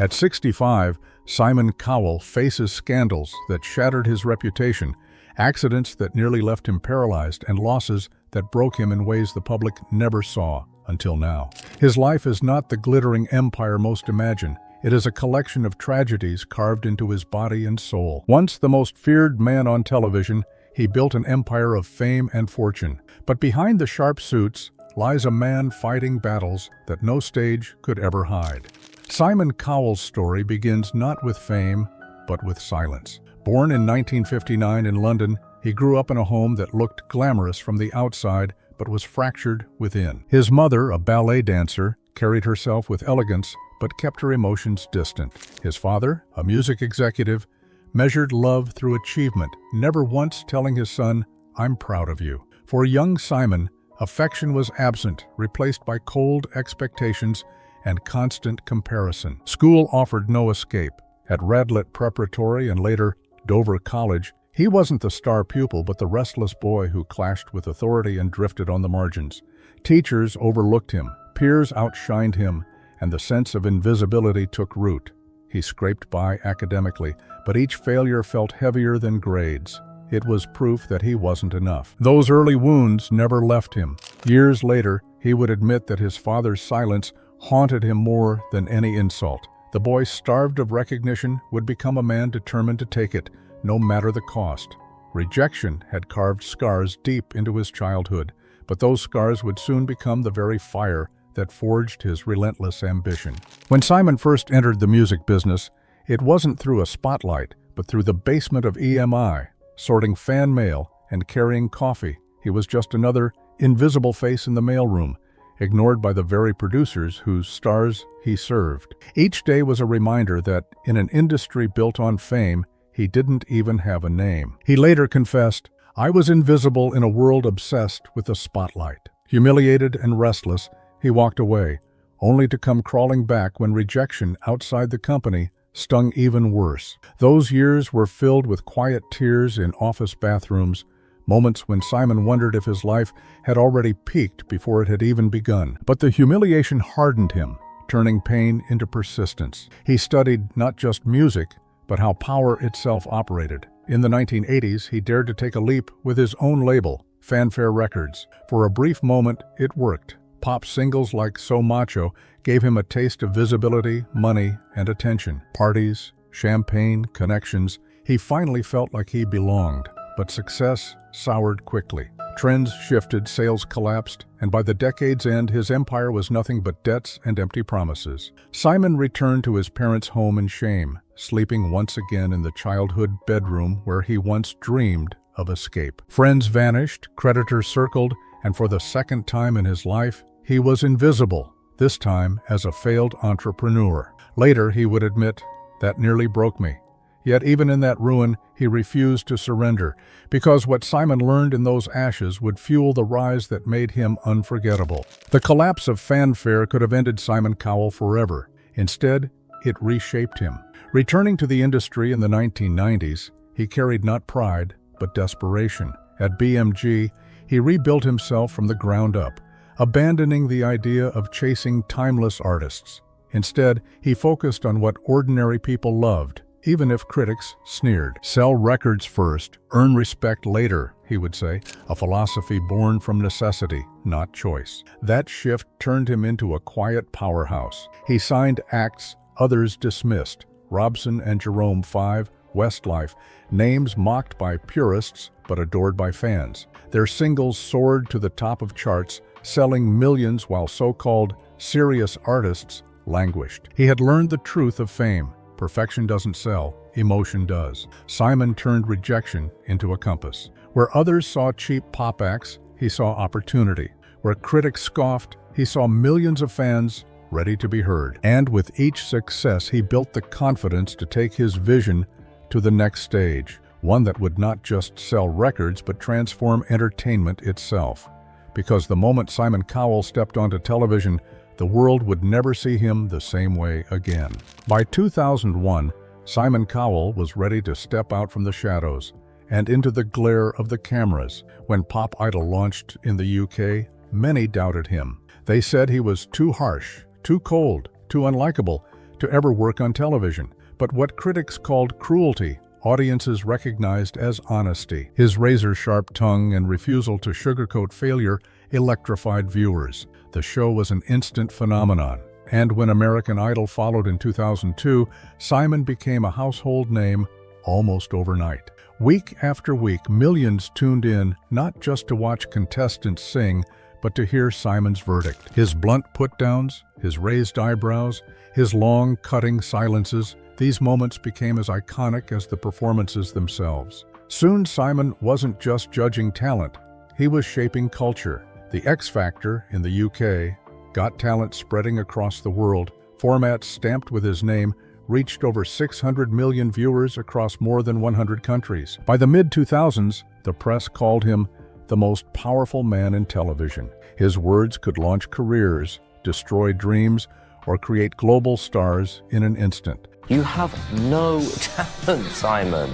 At 65, Simon Cowell faces scandals that shattered his reputation, accidents that nearly left him paralyzed, and losses that broke him in ways the public never saw until now. His life is not the glittering empire most imagine. It is a collection of tragedies carved into his body and soul. Once the most feared man on television, he built an empire of fame and fortune. But behind the sharp suits lies a man fighting battles that no stage could ever hide. Simon Cowell's story begins not with fame, but with silence. Born in 1959 in London, he grew up in a home that looked glamorous from the outside, but was fractured within. His mother, a ballet dancer, carried herself with elegance, but kept her emotions distant. His father, a music executive, measured love through achievement, never once telling his son, "I'm proud of you." For young Simon, affection was absent, replaced by cold expectations and constant comparison. School offered no escape. At Radlett Preparatory and later Dover College, he wasn't the star pupil but the restless boy who clashed with authority and drifted on the margins. Teachers overlooked him, peers outshined him, and the sense of invisibility took root. He scraped by academically, but each failure felt heavier than grades. It was proof that he wasn't enough. Those early wounds never left him. Years later, he would admit that his father's silence haunted him more than any insult. The boy, starved of recognition, would become a man determined to take it, no matter the cost. Rejection had carved scars deep into his childhood, but those scars would soon become the very fire that forged his relentless ambition. When Simon first entered the music business, it wasn't through a spotlight, but through the basement of EMI, sorting fan mail and carrying coffee. He was just another invisible face in the mailroom, ignored by the very producers whose stars he served. Each day was a reminder that, in an industry built on fame, he didn't even have a name. He later confessed, "I was invisible in a world obsessed with the spotlight." Humiliated and restless, he walked away, only to come crawling back when rejection outside the company stung even worse. Those years were filled with quiet tears in office bathrooms, moments when Simon wondered if his life had already peaked before it had even begun. But the humiliation hardened him, turning pain into persistence. He studied not just music, but how power itself operated. In the 1980s, he dared to take a leap with his own label, Fanfare Records. For a brief moment, it worked. Pop singles like So Macho gave him a taste of visibility, money, and attention. Parties, champagne, connections. He finally felt like he belonged. But success soured quickly. Trends shifted, sales collapsed, and by the decade's end, his empire was nothing but debts and empty promises. Simon returned to his parents' home in shame, sleeping once again in the childhood bedroom where he once dreamed of escape. Friends vanished, creditors circled, and for the second time in his life, he was invisible, this time as a failed entrepreneur. Later, he would admit, "That nearly broke me." Yet even in that ruin, he refused to surrender, because what Simon learned in those ashes would fuel the rise that made him unforgettable. The collapse of Fanfare could have ended Simon Cowell forever. Instead, it reshaped him. Returning to the industry in the 1990s, he carried not pride, but desperation. At BMG, he rebuilt himself from the ground up, abandoning the idea of chasing timeless artists. Instead, he focused on what ordinary people loved, even if critics sneered. "Sell records first, earn respect later," he would say, a philosophy born from necessity, not choice. That shift turned him into a quiet powerhouse. He signed acts others dismissed, Robson and Jerome 5, Westlife, names mocked by purists but adored by fans. Their singles soared to the top of charts, selling millions while so-called serious artists languished. He had learned the truth of fame. Perfection doesn't sell, emotion does. Simon turned rejection into a compass. Where others saw cheap pop acts, he saw opportunity. Where critics scoffed, he saw millions of fans ready to be heard. And with each success, he built the confidence to take his vision to the next stage, one that would not just sell records but transform entertainment itself. Because the moment Simon Cowell stepped onto television, the world would never see him the same way again. By 2001, Simon Cowell was ready to step out from the shadows and into the glare of the cameras. When Pop Idol launched in the UK, many doubted him. They said he was too harsh, too cold, too unlikable, to ever work on television. But what critics called cruelty, audiences recognized as honesty. His razor-sharp tongue and refusal to sugarcoat failure electrified viewers. The show was an instant phenomenon. And when American Idol followed in 2002, Simon became a household name almost overnight. Week after week, millions tuned in not just to watch contestants sing, but to hear Simon's verdict. His blunt put-downs, his raised eyebrows, his long, cutting silences, these moments became as iconic as the performances themselves. Soon, Simon wasn't just judging talent, he was shaping culture. The X Factor in the UK, Got Talent spreading across the world, formats stamped with his name, reached over 600 million viewers across more than 100 countries. By the mid-2000s, the press called him the most powerful man in television. His words could launch careers, destroy dreams, or create global stars in an instant. You have no talent, Simon.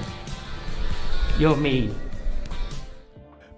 You're mean.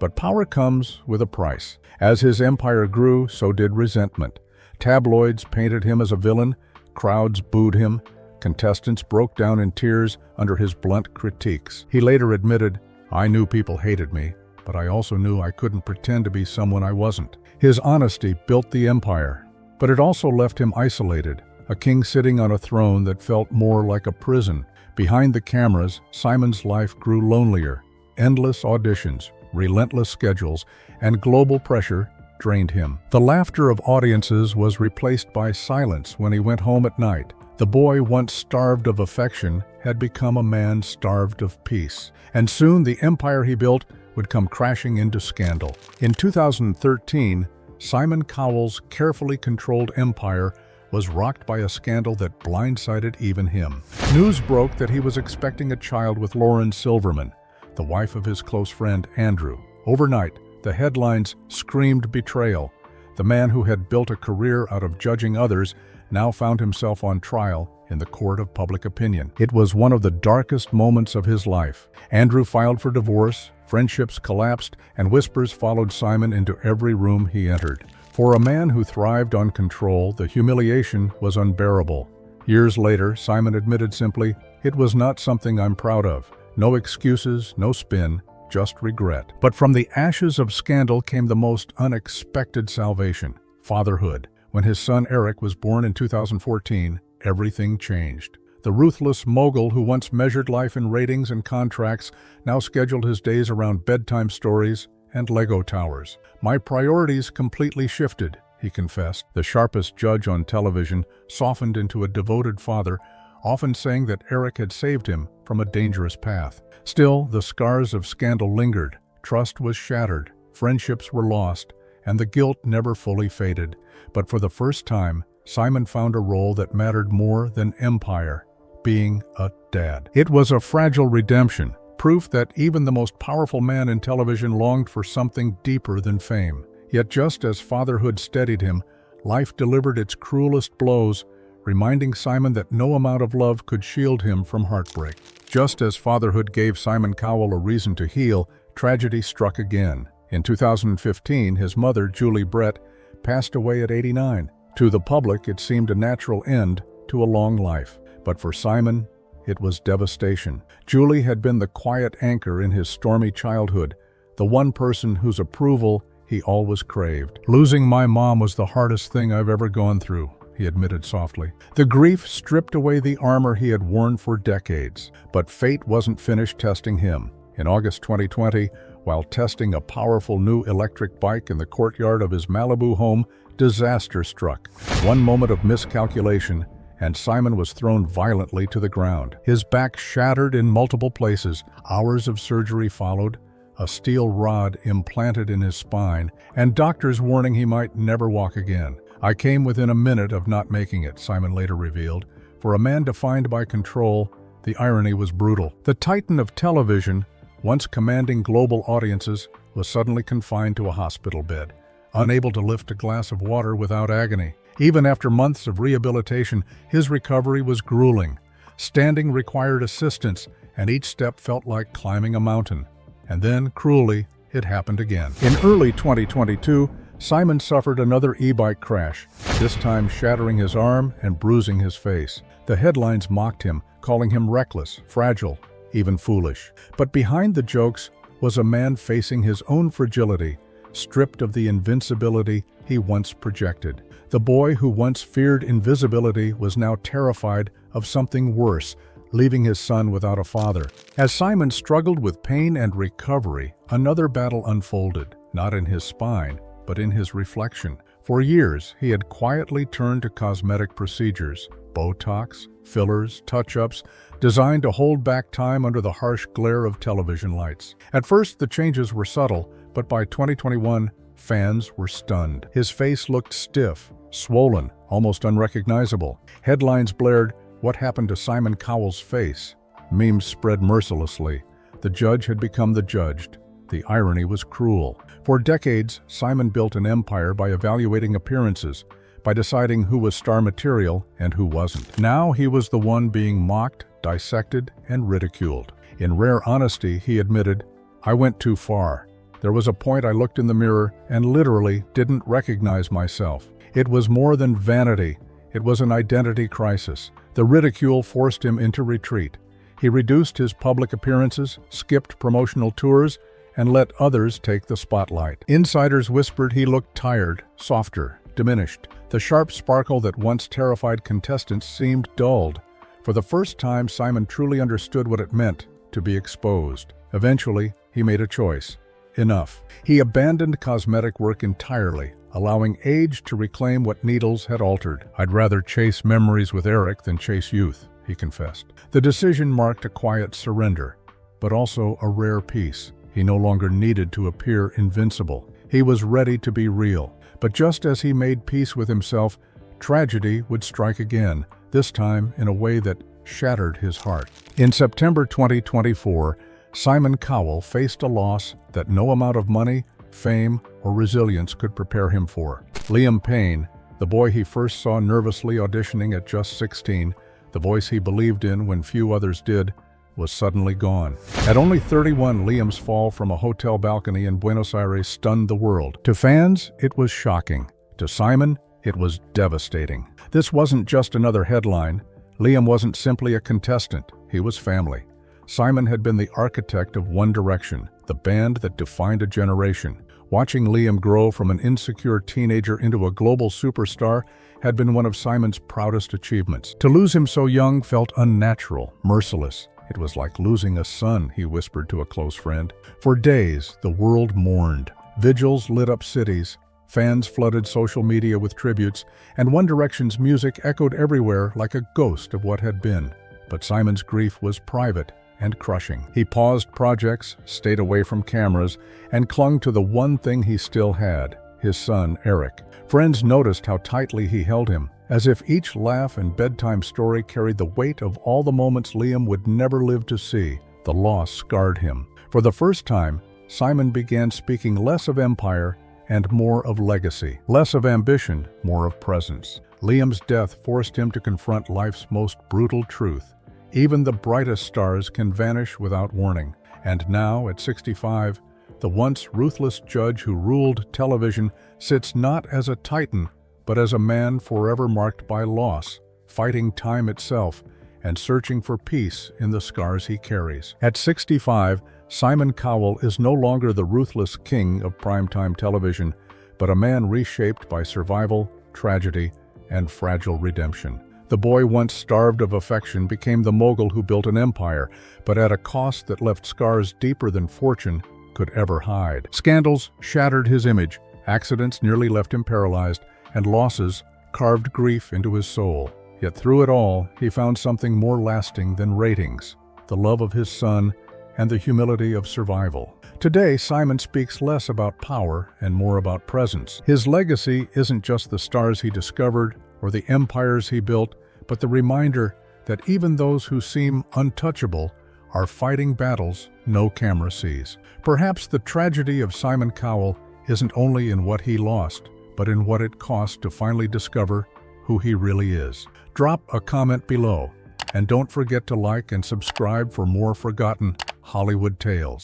But power comes with a price. As his empire grew, so did resentment. Tabloids painted him as a villain, crowds booed him, contestants broke down in tears under his blunt critiques. He later admitted, "I knew people hated me, but I also knew I couldn't pretend to be someone I wasn't." His honesty built the empire, but it also left him isolated, a king sitting on a throne that felt more like a prison. Behind the cameras, Simon's life grew lonelier. Endless auditions, relentless schedules, and global pressure drained him. The laughter of audiences was replaced by silence when he went home at night. The boy once starved of affection had become a man starved of peace. And soon the empire he built would come crashing into scandal. In 2013, Simon Cowell's carefully controlled empire was rocked by a scandal that blindsided even him. News broke that he was expecting a child with Lauren Silverman, the wife of his close friend Andrew. Overnight, the headlines screamed betrayal. The man who had built a career out of judging others now found himself on trial in the court of public opinion. It was one of the darkest moments of his life. Andrew filed for divorce, friendships collapsed, and whispers followed Simon into every room he entered. For a man who thrived on control, the humiliation was unbearable. Years later, Simon admitted simply, "It was not something I'm proud of." No excuses, no spin, just regret. But from the ashes of scandal came the most unexpected salvation: fatherhood. When his son Eric was born in 2014, everything changed. The ruthless mogul who once measured life in ratings and contracts now scheduled his days around bedtime stories and Lego towers. "My priorities completely shifted," he confessed. The sharpest judge on television softened into a devoted father, often saying that Eric had saved him from a dangerous path. Still, the scars of scandal lingered. Trust was shattered, friendships were lost, and the guilt never fully faded. But for the first time, Simon found a role that mattered more than empire: being a dad. It was a fragile redemption, proof that even the most powerful man in television longed for something deeper than fame. Yet just as fatherhood steadied him, life delivered its cruelest blows, reminding Simon that no amount of love could shield him from heartbreak. Just as fatherhood gave Simon Cowell a reason to heal, tragedy struck again. In 2015, his mother, Julie Brett, passed away at 89. To the public, it seemed a natural end to a long life. But for Simon, it was devastation. Julie had been the quiet anchor in his stormy childhood, the one person whose approval he always craved. "Losing my mom was the hardest thing I've ever gone through," he admitted softly. The grief stripped away the armor he had worn for decades. But fate wasn't finished testing him. In August 2020, while testing a powerful new electric bike in the courtyard of his Malibu home, disaster struck. One moment of miscalculation, and Simon was thrown violently to the ground. His back shattered in multiple places. Hours of surgery followed, a steel rod implanted in his spine, and doctors warning he might never walk again. "I came within a minute of not making it," Simon later revealed. For a man defined by control, the irony was brutal. The titan of television, once commanding global audiences, was suddenly confined to a hospital bed, unable to lift a glass of water without agony. Even after months of rehabilitation, his recovery was grueling. Standing required assistance, and each step felt like climbing a mountain. And then, cruelly, it happened again. In early 2022, Simon suffered another e-bike crash, this time shattering his arm and bruising his face. The headlines mocked him, calling him reckless, fragile, even foolish. But behind the jokes was a man facing his own fragility, stripped of the invincibility he once projected. The boy who once feared invisibility was now terrified of something worse, leaving his son without a father. As Simon struggled with pain and recovery, another battle unfolded, not in his spine, but in his reflection. For years, he had quietly turned to cosmetic procedures, Botox, fillers, touch-ups, designed to hold back time under the harsh glare of television lights. At first, the changes were subtle, but by 2021, fans were stunned. His face looked stiff, swollen, almost unrecognizable. Headlines blared, "What happened to Simon Cowell's face?" Memes spread mercilessly. The judge had become the judged. The irony was cruel. For decades, Simon built an empire by evaluating appearances, by deciding who was star material and who wasn't. Now he was the one being mocked, dissected, and ridiculed. In rare honesty, he admitted, "I went too far. There was a point I looked in the mirror and literally didn't recognize myself." It was more than vanity. It was an identity crisis. The ridicule forced him into retreat. He reduced his public appearances, skipped promotional tours, and let others take the spotlight. Insiders whispered he looked tired, softer, diminished. The sharp sparkle that once terrified contestants seemed dulled. For the first time, Simon truly understood what it meant to be exposed. Eventually, he made a choice. Enough. He abandoned cosmetic work entirely, allowing age to reclaim what needles had altered. "I'd rather chase memories with Eric than chase youth," he confessed. The decision marked a quiet surrender, but also a rare peace. He no longer needed to appear invincible. He was ready to be real. But just as he made peace with himself, tragedy would strike again, this time in a way that shattered his heart. In September 2024, Simon Cowell faced a loss that no amount of money, fame, or resilience could prepare him for. Liam Payne, the boy he first saw nervously auditioning at just 16, the voice he believed in when few others did, was suddenly gone. At only 31, Liam's fall from a hotel balcony in Buenos Aires stunned the world. To fans, it was shocking. To Simon, it was devastating. This wasn't just another headline. Liam wasn't simply a contestant. He was family. Simon had been the architect of One Direction, the band that defined a generation. Watching Liam grow from an insecure teenager into a global superstar had been one of Simon's proudest achievements. To lose him so young felt unnatural, merciless. "It was like losing a son," he whispered to a close friend. For days, the world mourned. Vigils lit up cities. Fans flooded social media with tributes, and One Direction's music echoed everywhere like a ghost of what had been. But Simon's grief was private and crushing. He paused projects, stayed away from cameras, and clung to the one thing he still had, his son, Eric. Friends noticed how tightly he held him, as if each laugh and bedtime story carried the weight of all the moments Liam would never live to see. The loss scarred him. For the first time, Simon began speaking less of empire and more of legacy, less of ambition, more of presence. Liam's death forced him to confront life's most brutal truth. Even the brightest stars can vanish without warning. And now, at 65, the once ruthless judge who ruled television sits not as a titan, but as a man forever marked by loss, fighting time itself, and searching for peace in the scars he carries. At 65, Simon Cowell is no longer the ruthless king of primetime television, but a man reshaped by survival, tragedy, and fragile redemption. The boy once starved of affection became the mogul who built an empire, but at a cost that left scars deeper than fortune could ever hide. Scandals shattered his image, accidents nearly left him paralyzed, and losses carved grief into his soul. Yet through it all, he found something more lasting than ratings: the love of his son and the humility of survival. Today, Simon speaks less about power and more about presence. His legacy isn't just the stars he discovered or the empires he built, but the reminder that even those who seem untouchable are fighting battles no camera sees. Perhaps the tragedy of Simon Cowell isn't only in what he lost, but in what it cost to finally discover who he really is. Drop a comment below, and don't forget to like and subscribe for more forgotten Hollywood tales.